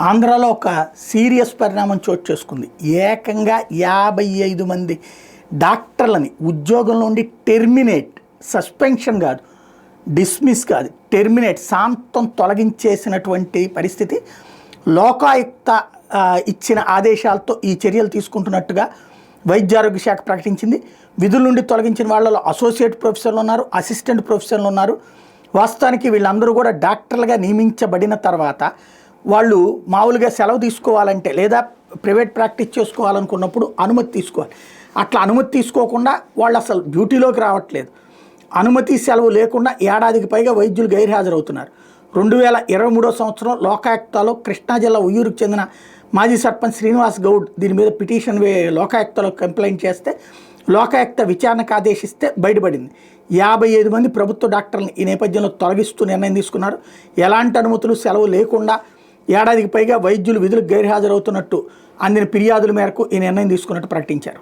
ఆంధ్రాలో ఒక సీరియస్ పరిణామం చోటు చేసుకుంది. ఏకంగా 55 మంది డాక్టర్లని ఉద్యోగం నుండి టెర్మినేట్, సస్పెన్షన్ కాదు, డిస్మిస్ కాదు, టెర్మినేట్, శాంతం తొలగించేసినటువంటి పరిస్థితి. లోకాయుక్త ఇచ్చిన ఆదేశాలతో ఈ చర్యలు తీసుకుంటున్నట్టుగా వైద్యారోగ్య శాఖ ప్రకటించింది. విధుల నుండి తొలగించిన వాళ్ళలో అసోసియేట్ ప్రొఫెసర్లు ఉన్నారు, అసిస్టెంట్ ప్రొఫెసర్లు ఉన్నారు. వాస్తవానికి వీళ్ళందరూ కూడా డాక్టర్లుగా నియమించబడిన తర్వాత వాళ్ళు మామూలుగా సెలవు తీసుకోవాలంటే లేదా ప్రైవేట్ ప్రాక్టీస్ చేసుకోవాలనుకున్నప్పుడు అనుమతి తీసుకోవాలి. అట్లా అనుమతి తీసుకోకుండా వాళ్ళు అసలు డ్యూటీలోకి రావట్లేదు. అనుమతి సెలవు లేకుండా ఏడాదికి పైగా వైద్యులు గైర్హాజరవుతున్నారు. 2023 సంవత్సరం లోకాయుక్తలో కృష్ణా జిల్లా ఉయ్యూరుకు చెందిన మాజీ సర్పంచ్ శ్రీనివాస్ గౌడ్ దీని మీద పిటిషన్ లోకాయుక్తలో కంప్లైంట్ చేస్తే లోకాయుక్త విచారణకు ఆదేశిస్తే బయటపడింది. 55 మంది ప్రభుత్వ డాక్టర్లను ఈ నేపథ్యంలో తొలగిస్తూ నిర్ణయం తీసుకున్నారు. ఎలాంటి అనుమతులు సెలవు లేకుండా ఏడాదికి పైగా వైద్యులు విధులకు గైర్హాజరవుతున్నట్టు అందిన ఫిర్యాదుల మేరకు ఈ నిర్ణయం తీసుకున్నట్టు ప్రకటించారు.